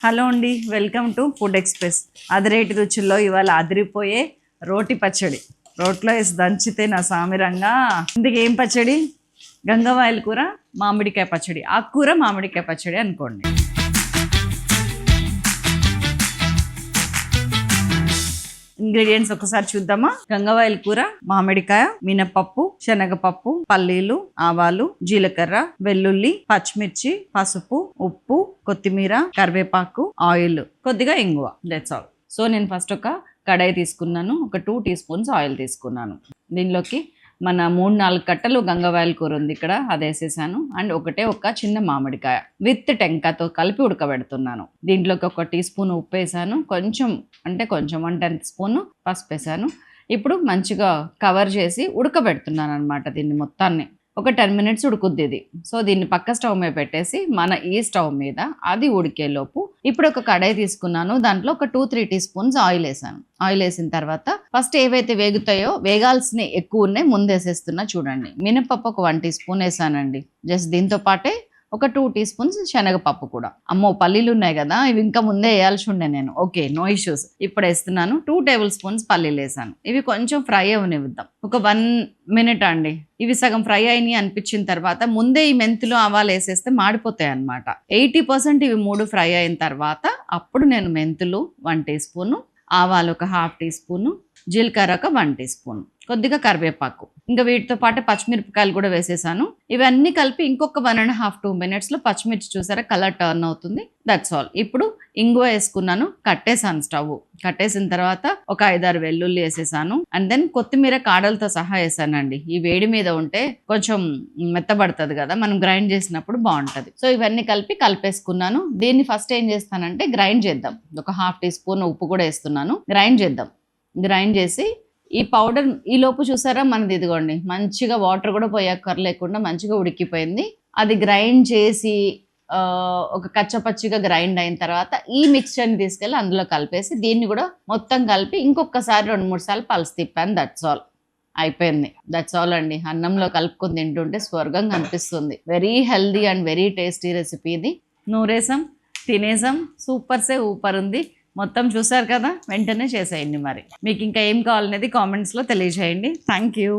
Hello అండి, welcome to food express. అదిరేటి రుచుల్లో ఇవాళ అదిరిపోయే రోటి పచ్చడి. రోట్లో వేసి దంచితే నా సామిరంగా. ఇందుకు ఏం పచ్చడి? గంగవాయల కూర, మామిడికాయ పచ్చడి. ఆకుకూర మామిడికాయ పచ్చడి అనుకోండి. ఇంగ్రీడియంట్స్ ఒకసారి చూద్దామా. గంగవాయల కూర, మామిడికాయ, మినపప్పు, శనగపప్పు, పల్లీలు, ఆవాలు, జీలకర్ర, వెల్లుల్లి, పచ్చిమిర్చి, పసుపు, ఉప్పు, కొత్తిమీర, కరివేపాకు, ఆయిల్, కొద్దిగా ఇంగువ. That's all. సో నేను ఫస్ట్ ఒక కడాయి తీసుకున్నాను. ఒక 2 టీ స్పూన్స్ ఆయిల్ తీసుకున్నాను. దీనిలోకి మన 3-4 కట్టలు గంగవాయల కూర ఉంది ఇక్కడ, అది వేసేసాను. అండ్ ఒక చిన్న మామిడికాయ విత్ టెంకాతో కలిపి ఉడకబెడుతున్నాను. దీంట్లోకి 1 టీ స్పూన్ ఉప్పు వేసాను. కొంచెం 1/10 స్పూన్ పసుపు వేసాను. ఇప్పుడు మంచిగా కవర్ చేసి ఉడకబెడుతున్నాను అనమాట. దీన్ని మొత్తాన్ని ఒక 10 మినిట్స్ ఉడుకుద్ది ఇది. సో దీన్ని పక్క స్టవ్ మీద పెట్టేసి మన ఈ స్టవ్ మీద అది ఉడికేలోపు ఇప్పుడు ఒక కడాయి తీసుకున్నాను. దాంట్లో ఒక 2-3 టీ స్పూన్స్ ఆయిల్ వేసాను. ఆయిల్ వేసిన తర్వాత ఫస్ట్ ఏవైతే వేగుతాయో, వేగాల్సిన ఎక్కువ ఉన్నాయి, ముందు వేసేస్తున్నా చూడండి. మినపప్పు ఒక 1 టీ స్పూన్ వేసానండి. జస్ట్ దీంతో పాటే ఒక 2 టీ స్పూన్స్ శనగపప్పు కూడా. అమ్మో, పల్లీలు ఉన్నాయి కదా, ఇవి ఇంకా ముందే వేయాల్సి ఉండే నేను. Okay, no issues. ఇప్పుడు వేస్తున్నాను. 2 టేబుల్ స్పూన్స్ పల్లీలు వేసాను. ఇవి కొంచెం ఫ్రై అవనిద్దాం. ఒక 1 మినిట్ అండి. ఇవి సగం ఫ్రై అయినాయి అనిపించిన తర్వాత ముందే ఈ మెంతులు, ఆవాలు వేసేస్తే మాడిపోతాయి అనమాట. 80% ఇవి 3 ఫ్రై అయిన తర్వాత అప్పుడు నేను మెంతులు 1 టీ స్పూను, ఆవాలు ఒక 1/2 టీ స్పూను, జీలకర్ర ఒక 1 టీ స్పూన్, కొద్దిగా కరివేపాకు, ఇంకా వీటితో పాటు పచ్చిమిరపకాయలు కూడా వేసేసాను. ఇవన్నీ కలిపి ఇంకొక 1.5-2 మినిట్స్లో పచ్చిమిర్చి చూసారా కలర్ టర్న్ అవుతుంది. That's all. ఇప్పుడు ఇంగువ వేసుకున్నాను. కట్టేసాను స్టవ్. కట్టేసిన తర్వాత ఒక 5-6 వెల్లుల్లి వేసేసాను. అండ్ దెన్ కొత్తిమీర కాడలతో సహా వేసానండి. ఈ వేడి మీద ఉంటే కొంచెం మెత్తబడుతుంది కదా, మనం గ్రైండ్ చేసినప్పుడు బాగుంటుంది. సో ఇవన్నీ కలిపేసుకున్నాను. దీన్ని ఫస్ట్ ఏం చేస్తానంటే గ్రైండ్ చేద్దాం. ఒక 1/2 టీ స్పూన్ ఉప్పు కూడా వేస్తున్నాను. గ్రైండ్ చేద్దాం. గ్రైండ్ చేసి ఈ పౌడర్ ఈ లోపు చూసారా మనది ఇదిగోండి, మంచిగా వాటర్ కూడా పోయక్కర్లేకుండా మంచిగా ఉడికిపోయింది. అది గ్రైండ్ చేసి ఒక కచ్చపచ్చిగా గ్రైండ్ అయిన తర్వాత ఈ మిక్స్చర్ని తీసుకెళ్ళి అందులో కలిపేసి దీన్ని కూడా మొత్తం కలిపి ఇంకొకసారి 2-3 సార్లు పల్స్ తిప్పాను. That's all. అయిపోయింది. దట్స్ ఆల్ అండి. అన్నంలో కలుపుకొని తింటుంటే స్వర్గం కనిపిస్తుంది. Very healthy and very tasty recipe ఇది. నూరేసాం, తినేసాం. ఊపర్ ఉంది. మొత్తం చూసారు కదా, వెంటనే చేసేయండి. మరి మీకు ఇంకా ఏం కావాలనేది కామెంట్స్లో తెలియజేయండి. Thank you.